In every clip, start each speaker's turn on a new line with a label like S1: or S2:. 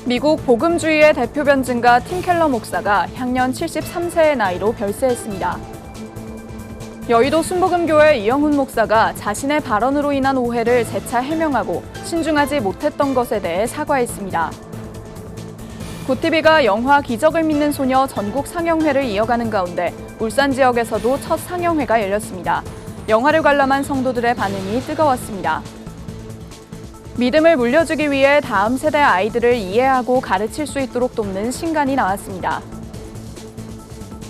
S1: 미국 복음주의의 대표 변증가 팀 켈러 목사가 향년 73세의 나이로 별세했습니다. 여의도 순복음교회 이영훈 목사가 자신의 발언으로 인한 오해를 재차 해명하고 신중하지 못했던 것에 대해 사과했습니다. 굿TV가 영화 기적을 믿는 소녀 전국 상영회를 이어가는 가운데 울산 지역에서도 첫 상영회가 열렸습니다. 영화를 관람한 성도들의 반응이 뜨거웠습니다. 믿음을 물려주기 위해 다음 세대 아이들을 이해하고 가르칠 수 있도록 돕는 신간이 나왔습니다.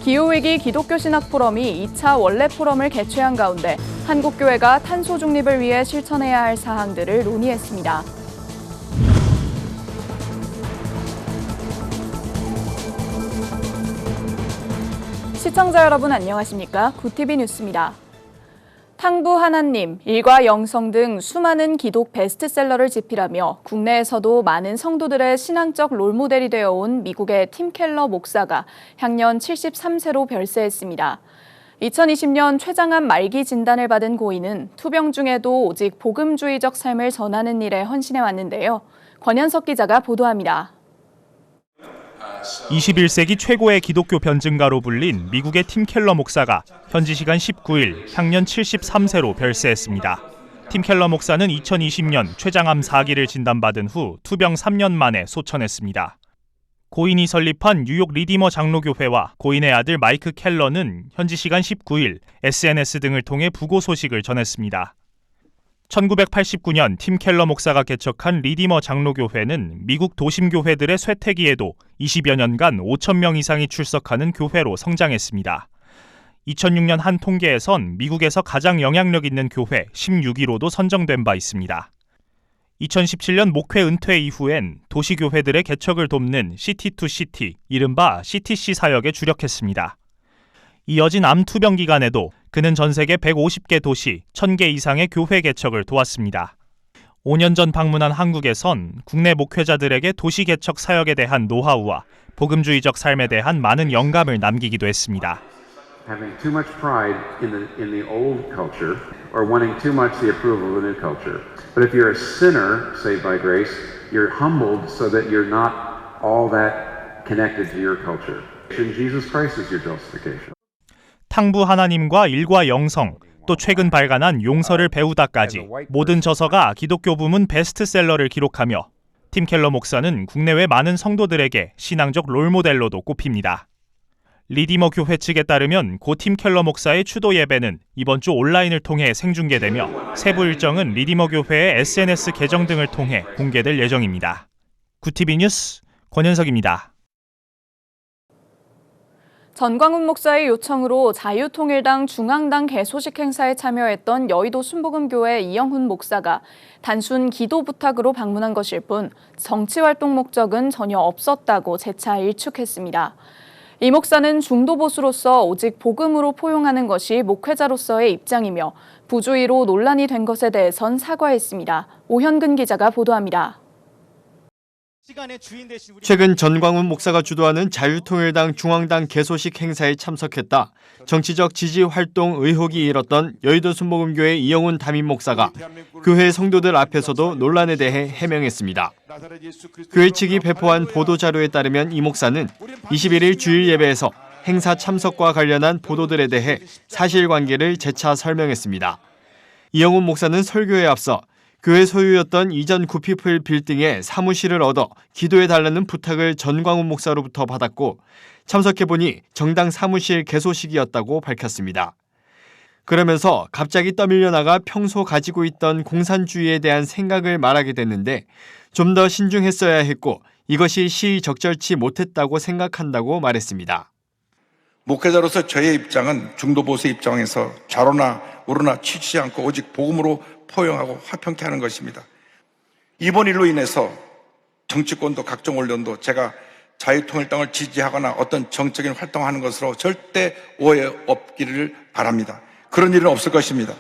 S1: 기후위기 기독교 신학 포럼이 2차 원래 포럼을 개최한 가운데 한국교회가 탄소 중립을 위해 실천해야 할 사항들을 논의했습니다. 시청자 여러분 안녕하십니까? 굿TV 뉴스입니다. 탕부 하나님, 일과 영성 등 수많은 기독 베스트셀러를 집필하며 국내에서도 많은 성도들의 신앙적 롤모델이 되어온 미국의 팀 켈러 목사가 향년 73세로 별세했습니다. 2020년 췌장암 말기 진단을 받은 고인은 투병 중에도 오직 복음주의적 삶을 전하는 일에 헌신해 왔는데요. 권현석 기자가 보도합니다.
S2: 21세기 최고의 기독교 변증가로 불린 미국의 팀 켈러 목사가 현지 시간 19일 향년 73세로 별세했습니다. 팀 켈러 목사는 2020년 췌장암 4기를 진단받은 후 투병 3년 만에 소천했습니다. 고인이 설립한 뉴욕 리디머 장로교회와 고인의 아들 마이크 켈러는 현지 시간 19일 SNS 등을 통해 부고 소식을 전했습니다. 1989년 팀 켈러 목사가 개척한 리디머 장로교회는 미국 도심교회들의 쇠퇴기에도 20여 년간 5천 명 이상이 출석하는 교회로 성장했습니다. 2006년 한 통계에선 미국에서 가장 영향력 있는 교회 16위로도 선정된 바 있습니다. 2017년 목회 은퇴 이후엔 도시교회들의 개척을 돕는 시티2시티, 이른바 CTC 사역에 주력했습니다. 이어진 암 투병 기간에도 그는 전 세계 150개 도시, 1000개 이상의 교회 개척을 도왔습니다. 5년 전 방문한 한국에선 국내 목회자들에게 도시 개척 사역에 대한 노하우와 복음주의적 삶에 대한 많은 영감을 남기기도 했습니다.
S3: Having too much pride in the old culture or wanting too much the approval of the new culture. But if you're a sinner saved by grace, you're humbled so that you're not all that connected to your culture. In Jesus Christ is your justification.
S2: 탕부 하나님과 일과 영성, 또 최근 발간한 용서를 배우다까지 모든 저서가 기독교 부문 베스트셀러를 기록하며 팀 켈러 목사는 국내외 많은 성도들에게 신앙적 롤모델로도 꼽힙니다. 리디머 교회 측에 따르면 고 팀 켈러 목사의 추도 예배는 이번 주 온라인을 통해 생중계되며 세부 일정은 리디머 교회의 SNS 계정 등을 통해 공개될 예정입니다. 굿TV 뉴스 권현석입니다.
S1: 전광훈 목사의 요청으로 자유통일당 중앙당 개소식 행사에 참여했던 여의도 순복음교회 이영훈 목사가 단순 기도 부탁으로 방문한 것일 뿐 정치활동 목적은 전혀 없었다고 재차 일축했습니다. 이 목사는 중도보수로서 오직 복음으로 포용하는 것이 목회자로서의 입장이며 부주의로 논란이 된 것에 대해선 사과했습니다. 오현근 기자가 보도합니다.
S4: 최근 전광훈 목사가 주도하는 자유통일당 중앙당 개소식 행사에 참석했다 정치적 지지 활동 의혹이 일었던 여의도 순복음교회 이영훈 담임 목사가 교회 성도들 앞에서도 논란에 대해 해명했습니다. 교회 측이 배포한 보도자료에 따르면 이 목사는 21일 주일 예배에서 행사 참석과 관련한 보도들에 대해 사실관계를 재차 설명했습니다. 이영훈 목사는 설교에 앞서 교회 소유였던 이전 구피플 빌딩에 사무실을 얻어 기도해달라는 부탁을 전광훈 목사로부터 받았고 참석해보니 정당 사무실 개소식이었다고 밝혔습니다. 그러면서 갑자기 떠밀려 나가 평소 가지고 있던 공산주의에 대한 생각을 말하게 됐는데 좀 더 신중했어야 했고 이것이 시의적절치 못했다고 생각한다고 말했습니다.
S5: 목회자로서 저의 입장은 중도보수의 입장에서 좌로나 우로나 치지 않고 오직 복음으로 포용하고 화평케 하는 것입니다. 이번 일로 인해서 정치권도 각종 언론도 제가 자유통일당을 지지하거나 어떤 정적인 활동하는 것으로 절대 오해 없기를 바랍니다. 그런 일은 없을 것입니다.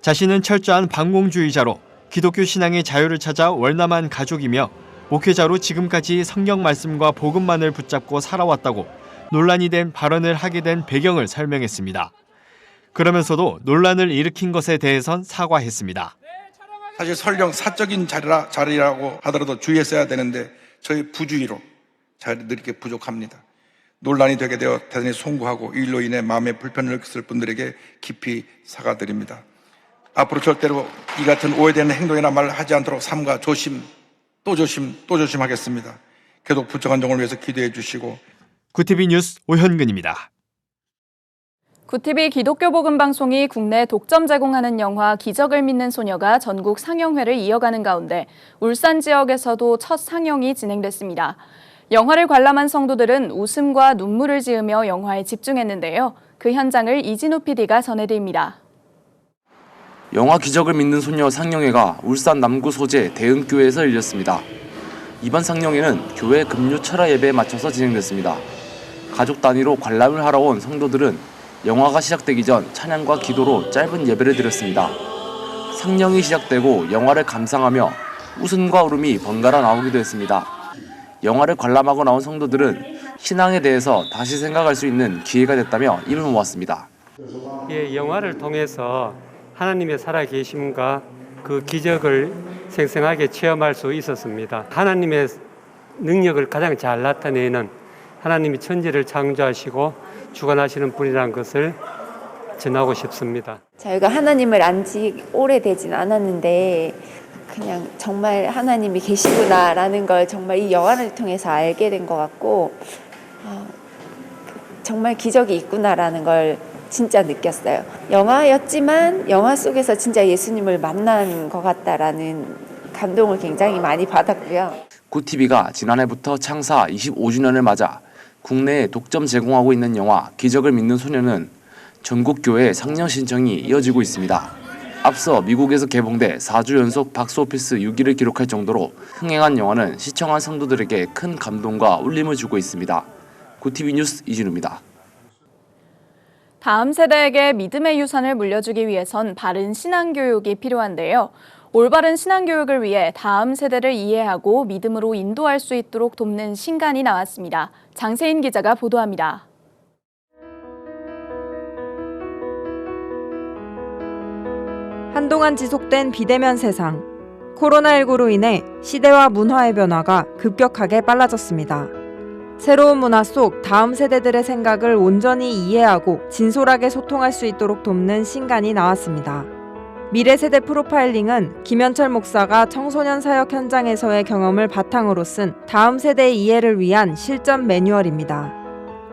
S4: 자신은 철저한 반공주의자로 기독교 신앙의 자유를 찾아 월남한 가족이며 목회자로 지금까지 성경 말씀과 복음만을 붙잡고 살아왔다고 논란이 된 발언을 하게 된 배경을 설명했습니다. 그러면서도 논란을 일으킨 것에 대해선 사과했습니다.
S5: 사실 설령 사적인 자리라고 하더라도 주의했어야 되는데 저희 부주의로 자리들이 이렇게 부족합니다. 논란이 되게 되어 대단히 송구하고 이 일로 인해 마음의 불편을 느꼈을 분들에게 깊이 사과드립니다. 앞으로 절대로 이 같은 오해되는 행동이나 말을 하지 않도록 삼가 조심, 또 조심하겠습니다. 계속 부정한 정을 위해서 기도해 주시고.
S4: 구티비 뉴스 오현근입니다.
S1: 구티비 기독교 복음 방송이 국내 독점 제공하는 영화 기적을 믿는 소녀가 전국 상영회를 이어가는 가운데 울산 지역에서도 첫 상영이 진행됐습니다. 영화를 관람한 성도들은 웃음과 눈물을 지으며 영화에 집중했는데요. 그 현장을 이진우 PD가 전해드립니다.
S6: 영화 기적을 믿는 소녀 상영회가 울산 남구 소재 대흥교회에서 열렸습니다. 이번 상영회는 교회 금요 철야 예배에 맞춰서 진행됐습니다. 가족 단위로 관람을 하러 온 성도들은 영화가 시작되기 전 찬양과 기도로 짧은 예배를 드렸습니다. 상영이 시작되고 영화를 감상하며 웃음과 울음이 번갈아 나오기도 했습니다. 영화를 관람하고 나온 성도들은 신앙에 대해서 다시 생각할 수 있는 기회가 됐다며 입을 모았습니다.
S7: 예, 영화를 통해서 하나님의 살아계심과 그 기적을 생생하게 체험할 수 있었습니다. 하나님의 능력을 가장 잘 나타내는 하나님이 천지를 창조하시고 주관하시는 분이라는 것을 전하고 싶습니다.
S8: 저희가 하나님을 안지 오래되진 않았는데 그냥 정말 하나님이 계시구나라는 걸 정말 이 영화를 통해서 알게 된 것 같고 정말 기적이 있구나라는 걸 진짜 느꼈어요. 영화였지만 영화 속에서 진짜 예수님을 만난 것 같다라는 감동을 굉장히 많이 받았고요.
S6: 구티비가 지난해부터 창사 25주년을 맞아 국내에 독점 제공하고 있는 영화 기적을 믿는 소녀는 전국 교회 상영 신청이 이어지고 있습니다. 앞서 미국에서 개봉돼 4주 연속 박스오피스 6위를 기록할 정도로 흥행한 영화는 시청한 성도들에게 큰 감동과 울림을 주고 있습니다. 구티비 뉴스 이진우입니다.
S1: 다음 세대에게 믿음의 유산을 물려주기 위해선 바른 신앙교육이 필요한데요. 올바른 신앙교육을 위해 다음 세대를 이해하고 믿음으로 인도할 수 있도록 돕는 신간이 나왔습니다. 장세인 기자가 보도합니다.
S9: 한동안 지속된 비대면 세상. 코로나19로 인해 시대와 문화의 변화가 급격하게 빨라졌습니다. 새로운 문화 속 다음 세대들의 생각을 온전히 이해하고 진솔하게 소통할 수 있도록 돕는 신간이 나왔습니다. 미래세대 프로파일링은 김현철 목사가 청소년 사역 현장에서의 경험을 바탕으로 쓴 다음 세대의 이해를 위한 실전 매뉴얼입니다.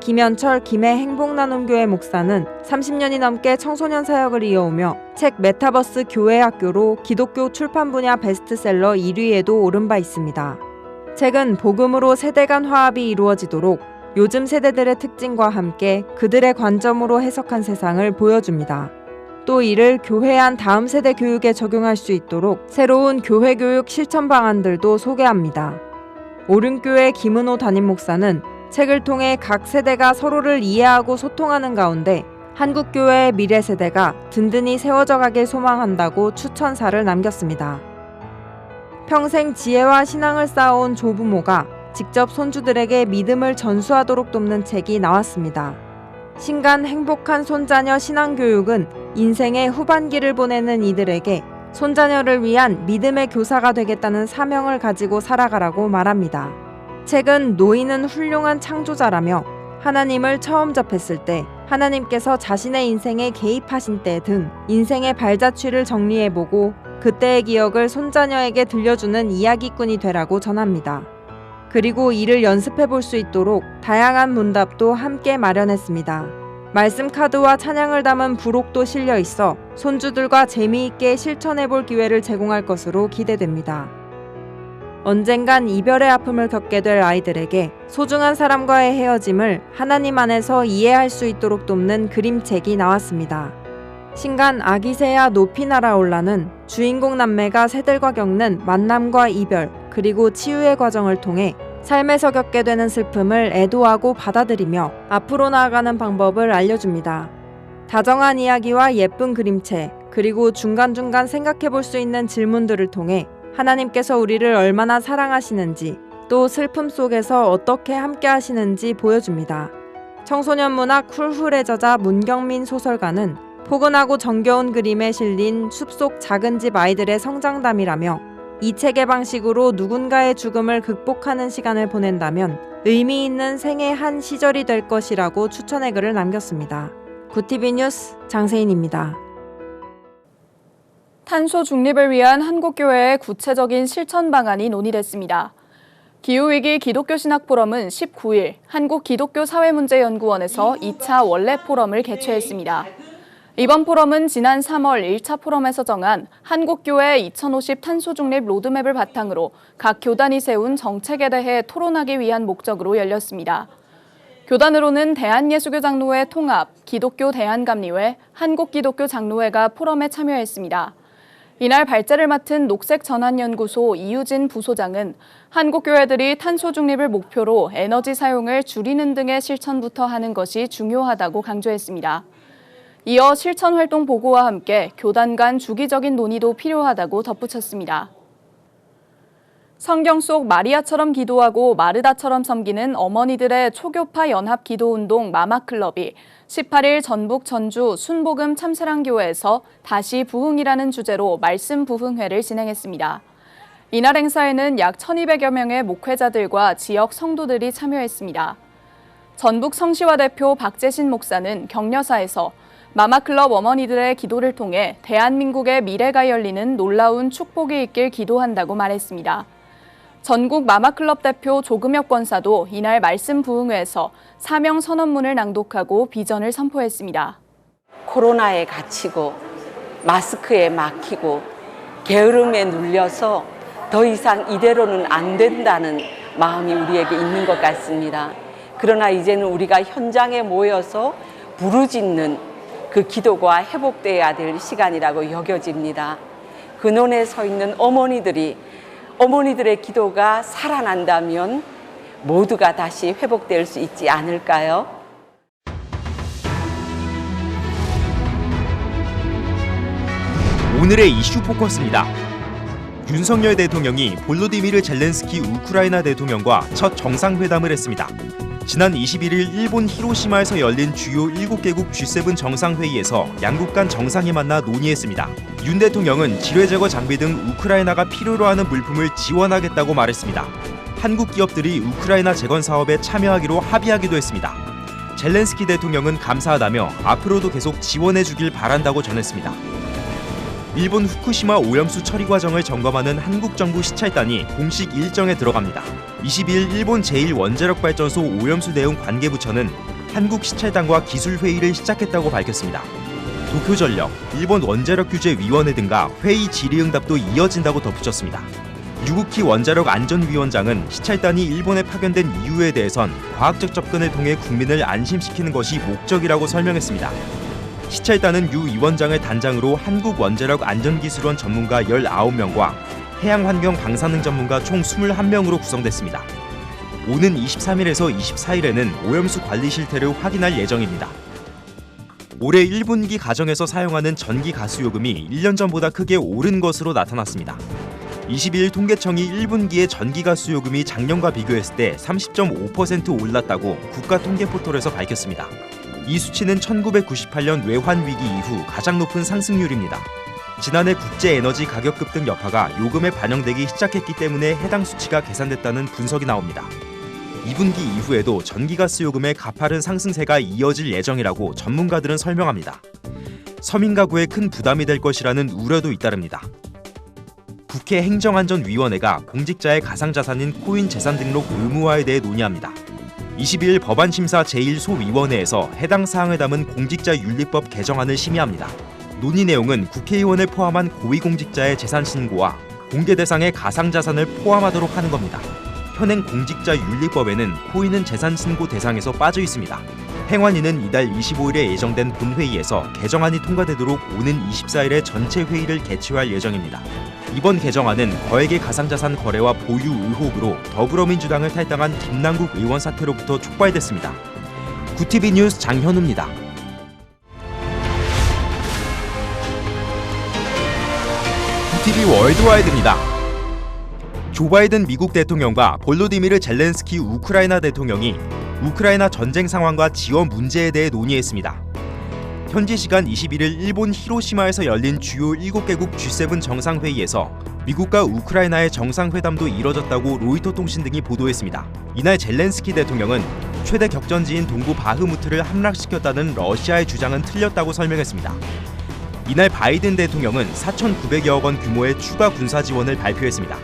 S9: 김현철 김해 행복나눔교회 목사는 30년이 넘게 청소년 사역을 이어오며 책 메타버스 교회학교로 기독교 출판 분야 베스트셀러 1위에도 오른 바 있습니다. 책은 복음으로 세대 간 화합이 이루어지도록 요즘 세대들의 특징과 함께 그들의 관점으로 해석한 세상을 보여줍니다. 또 이를 교회 안 다음 세대 교육에 적용할 수 있도록 새로운 교회 교육 실천 방안들도 소개합니다. 오륜교회 김은호 담임 목사는 책을 통해 각 세대가 서로를 이해하고 소통하는 가운데 한국교회의 미래 세대가 든든히 세워져 가길 소망한다고 추천사를 남겼습니다. 평생 지혜와 신앙을 쌓아온 조부모가 직접 손주들에게 믿음을 전수하도록 돕는 책이 나왔습니다. 신간 행복한 손자녀 신앙교육은 인생의 후반기를 보내는 이들에게 손자녀를 위한 믿음의 교사가 되겠다는 사명을 가지고 살아가라고 말합니다. 책은 노인은 훌륭한 창조자라며 하나님을 처음 접했을 때, 하나님께서 자신의 인생에 개입하신 때 등 인생의 발자취를 정리해보고 그때의 기억을 손자녀에게 들려주는 이야기꾼이 되라고 전합니다. 그리고 이를 연습해볼 수 있도록 다양한 문답도 함께 마련했습니다. 말씀 카드와 찬양을 담은 부록도 실려 있어 손주들과 재미있게 실천해볼 기회를 제공할 것으로 기대됩니다. 언젠간 이별의 아픔을 겪게 될 아이들에게 소중한 사람과의 헤어짐을 하나님 안에서 이해할 수 있도록 돕는 그림책이 나왔습니다. 신간 아기새야 높이 날아올라는 주인공 남매가 새들과 겪는 만남과 이별 그리고 치유의 과정을 통해 삶에서 겪게 되는 슬픔을 애도하고 받아들이며 앞으로 나아가는 방법을 알려줍니다. 다정한 이야기와 예쁜 그림체 그리고 중간중간 생각해볼 수 있는 질문들을 통해 하나님께서 우리를 얼마나 사랑하시는지 또 슬픔 속에서 어떻게 함께 하시는지 보여줍니다. 청소년 문학 쿨훌의 저자 문경민 소설가는 포근하고 정겨운 그림에 실린 숲속 작은 집 아이들의 성장담이라며 이 체계 방식으로 누군가의 죽음을 극복하는 시간을 보낸다면 의미 있는 생애 한 시절이 될 것이라고 추천의 글을 남겼습니다. 구티비 뉴스 장세인입니다.
S1: 탄소 중립을 위한 한국교회의 구체적인 실천 방안이 논의됐습니다. 기후위기 기독교 신학 포럼은 19일 한국기독교사회문제연구원에서 2차 원래 포럼을 개최했습니다. 이번 포럼은 지난 3월 1차 포럼에서 정한 한국교회 2050 탄소 중립 로드맵을 바탕으로 각 교단이 세운 정책에 대해 토론하기 위한 목적으로 열렸습니다. 교단으로는 대한예수교 장로회 통합, 기독교 대한감리회, 한국기독교 장로회가 포럼에 참여했습니다. 이날 발제를 맡은 녹색전환연구소 이유진 부소장은 한국교회들이 탄소 중립을 목표로 에너지 사용을 줄이는 등의 실천부터 하는 것이 중요하다고 강조했습니다. 이어 실천활동 보고와 함께 교단 간 주기적인 논의도 필요하다고 덧붙였습니다. 성경 속 마리아처럼 기도하고 마르다처럼 섬기는 어머니들의 초교파 연합 기도운동 마마클럽이 18일 전북 전주 순복음 참사랑교회에서 다시 부흥이라는 주제로 말씀 부흥회를 진행했습니다. 이날 행사에는 약 1,200여 명의 목회자들과 지역 성도들이 참여했습니다. 전북 성시화 대표 박재신 목사는 격려사에서 마마클럽 어머니들의 기도를 통해 대한민국의 미래가 열리는 놀라운 축복이 있길 기도한다고 말했습니다. 전국 마마클럽 대표 조금혁 권사도 이날 말씀 부흥회에서 사명 선언문을 낭독하고 비전을 선포했습니다.
S10: 코로나에 갇히고 마스크에 막히고 게으름에 눌려서 더 이상 이대로는 안 된다는 마음이 우리에게 있는 것 같습니다. 그러나 이제는 우리가 현장에 모여서 부르짖는 그 기도가 회복돼야 될 시간이라고 여겨집니다. 근원에 서 있는 어머니들의 기도가 살아난다면 모두가 다시 회복될 수 있지 않을까요?
S11: 오늘의 이슈 포커스입니다. 윤석열 대통령이 볼로디미르 젤렌스키 우크라이나 대통령과 첫 정상회담을 했습니다. 지난 21일 일본 히로시마에서 열린 주요 7개국 G7 정상회의에서 양국 간 정상이 만나 논의했습니다. 윤 대통령은 지뢰 제거 장비 등 우크라이나가 필요로 하는 물품을 지원하겠다고 말했습니다. 한국 기업들이 우크라이나 재건 사업에 참여하기로 합의하기도 했습니다. 젤렌스키 대통령은 감사하다며 앞으로도 계속 지원해주길 바란다고 전했습니다. 일본 후쿠시마 오염수 처리 과정을 점검하는 한국 정부 시찰단이 공식 일정에 들어갑니다. 22일 일본 제1원자력발전소 오염수 대응 관계부처는 한국 시찰단과 기술회의를 시작했다고 밝혔습니다. 도쿄전력, 일본 원자력규제위원회 등과 회의 질의응답도 이어진다고 덧붙였습니다. 유국희 원자력안전위원장은 시찰단이 일본에 파견된 이유에 대해선 과학적 접근을 통해 국민을 안심시키는 것이 목적이라고 설명했습니다. 시찰단은 유 위원장을 단장으로 한국원자력안전기술원 전문가 19명과 해양환경 방사능 전문가 총 21명으로 구성됐습니다. 오는 23일에서 24일에는 오염수 관리 실태를 확인할 예정입니다. 올해 1분기 가정에서 사용하는 전기 가스 요금이 1년 전보다 크게 오른 것으로 나타났습니다. 22일 통계청이 1분기의 전기 가스 요금이 작년과 비교했을 때 30.5% 올랐다고 국가통계포털에서 밝혔습니다. 이 수치는 1998년 외환위기 이후 가장 높은 상승률입니다. 지난해 국제에너지 가격 급등 여파가 요금에 반영되기 시작했기 때문에 해당 수치가 계산됐다는 분석이 나옵니다. 2분기 이후에도 전기가스 요금의 가파른 상승세가 이어질 예정이라고 전문가들은 설명합니다. 서민 가구에 큰 부담이 될 것이라는 우려도 잇따릅니다. 국회 행정안전위원회가 공직자의 가상자산인 코인 재산 등록 의무화에 대해 논의합니다. 22일 법안심사 제1소위원회에서 해당 사항을 담은 공직자윤리법 개정안을 심의합니다. 논의 내용은 국회의원을 포함한 고위공직자의 재산 신고와 공개 대상의 가상자산을 포함하도록 하는 겁니다. 현행 공직자윤리법에는 코인은 재산 신고 대상에서 빠져 있습니다. 행안위는 이달 25일에 예정된 본회의에서 개정안이 통과되도록 오는 24일에 전체 회의를 개최할 예정입니다. 이번 개정안은 거액의 가상자산 거래와 보유 의혹으로 더불어민주당을 탈당한 김남국 의원 사태로부터 촉발됐습니다. 구티비 뉴스 장현우입니다. 구티비 월드와이드입니다. 조 바이든 미국 대통령과 볼로디미르 젤렌스키 우크라이나 대통령이 우크라이나 전쟁 상황과 지원 문제에 대해 논의했습니다. 현지 시간 21일 일본 히로시마에서 열린 주요 7개국 G7 정상회의에서 미국과 우크라이나의 정상회담도 이뤄졌다고 로이터 통신 등이 보도했습니다. 이날 젤렌스키 대통령은 최대 격전지인 동부 바흐무트를 함락시켰다는 러시아의 주장은 틀렸다고 설명했습니다. 이날 바이든 대통령은 4,900여억 원 규모의 추가 군사 지원을 발표했습니다.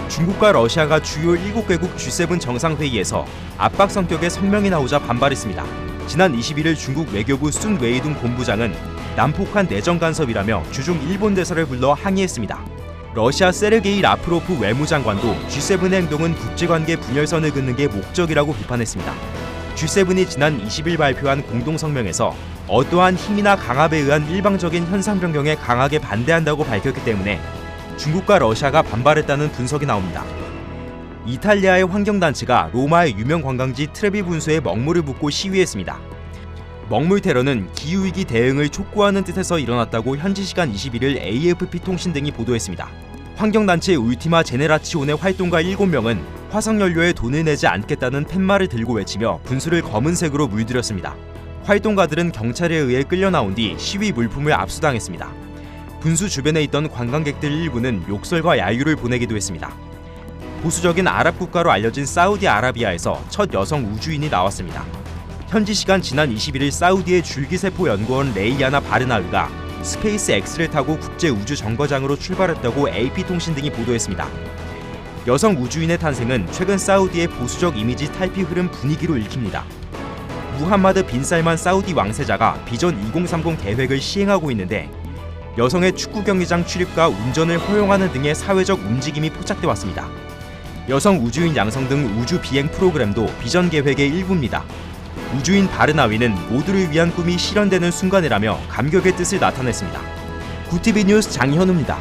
S11: 중국과 러시아가 주요 7개국 G7 정상회의에서 압박 성격의 성명이 나오자 반발했습니다. 지난 21일 중국 외교부 순 웨이둥 본부장은 난폭한 내정 간섭이라며 주중 일본 대사를 불러 항의했습니다. 러시아 세르게이 라프로프 외무장관도 G7의 행동은 국제관계 분열선을 긋는 게 목적이라고 비판했습니다. G7이 지난 20일 발표한 공동성명에서 어떠한 힘이나 강압에 의한 일방적인 현상 변경에 강하게 반대한다고 밝혔기 때문에 중국과 러시아가 반발했다는 분석이 나옵니다. 이탈리아의 환경단체가 로마의 유명 관광지 트레비 분수에 먹물을 붓고 시위했습니다. 먹물 테러는 기후위기 대응을 촉구하는 뜻에서 일어났다고 현지 시간 21일 AFP 통신 등이 보도했습니다. 환경단체 울티마 제네라치온의 활동가 7명은 화석연료에 돈을 내지 않겠다는 팻말을 들고 외치며 분수를 검은색으로 물들였습니다. 활동가들은 경찰에 의해 끌려 나온 뒤 시위 물품을 압수당했습니다. 분수 주변에 있던 관광객들 일부는 욕설과 야유를 보내기도 했습니다. 보수적인 아랍 국가로 알려진 사우디아라비아에서 첫 여성 우주인이 나왔습니다. 현지 시간 지난 21일 사우디의 줄기세포 연구원 레이아나 바르나흐가 스페이스 X를 타고 국제 우주 정거장으로 출발했다고 AP통신 등이 보도했습니다. 여성 우주인의 탄생은 최근 사우디의 보수적 이미지 탈피 흐름 분위기로 읽힙니다. 무함마드 빈 살만 사우디 왕세자가 비전 2030 계획을 시행하고 있는데 여성의 축구 경기장 출입과 운전을 허용하는 등의 사회적 움직임이 포착돼 왔습니다. 여성 우주인 양성 등 우주 비행 프로그램도 비전 계획의 일부입니다. 우주인 바르나위는 모두를 위한 꿈이 실현되는 순간이라며 감격의 뜻을 나타냈습니다. 구티비 뉴스 장현우입니다.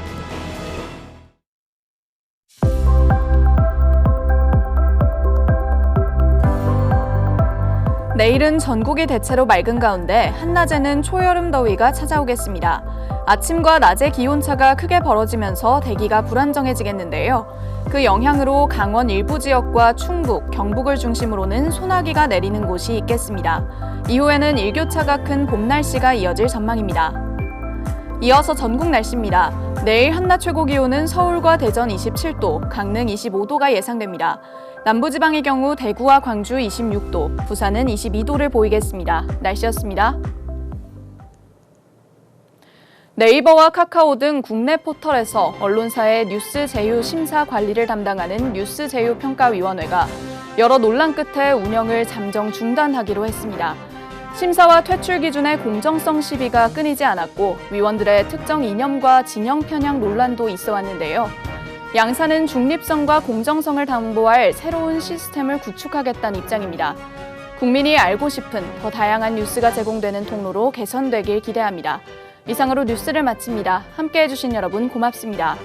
S1: 내일은 전국이 대체로 맑은 가운데 한낮에는 초여름 더위가 찾아오겠습니다. 아침과 낮의 기온차가 크게 벌어지면서 대기가 불안정해지겠는데요. 그 영향으로 강원 일부 지역과 충북, 경북을 중심으로는 소나기가 내리는 곳이 있겠습니다. 이후에는 일교차가 큰 봄 날씨가 이어질 전망입니다. 이어서 전국 날씨입니다. 내일 한낮 최고 기온은 서울과 대전 27도, 강릉 25도가 예상됩니다. 남부지방의 경우 대구와 광주 26도, 부산은 22도를 보이겠습니다. 날씨였습니다. 네이버와 카카오 등 국내 포털에서 언론사의 뉴스 제휴 심사 관리를 담당하는 뉴스제휴평가위원회가 여러 논란 끝에 운영을 잠정 중단하기로 했습니다. 심사와 퇴출 기준의 공정성 시비가 끊이지 않았고 위원들의 특정 이념과 진영 편향 논란도 있어 왔는데요. 양사는 중립성과 공정성을 담보할 새로운 시스템을 구축하겠다는 입장입니다. 국민이 알고 싶은 더 다양한 뉴스가 제공되는 통로로 개선되길 기대합니다. 이상으로 뉴스를 마칩니다. 함께해 주신 여러분 고맙습니다.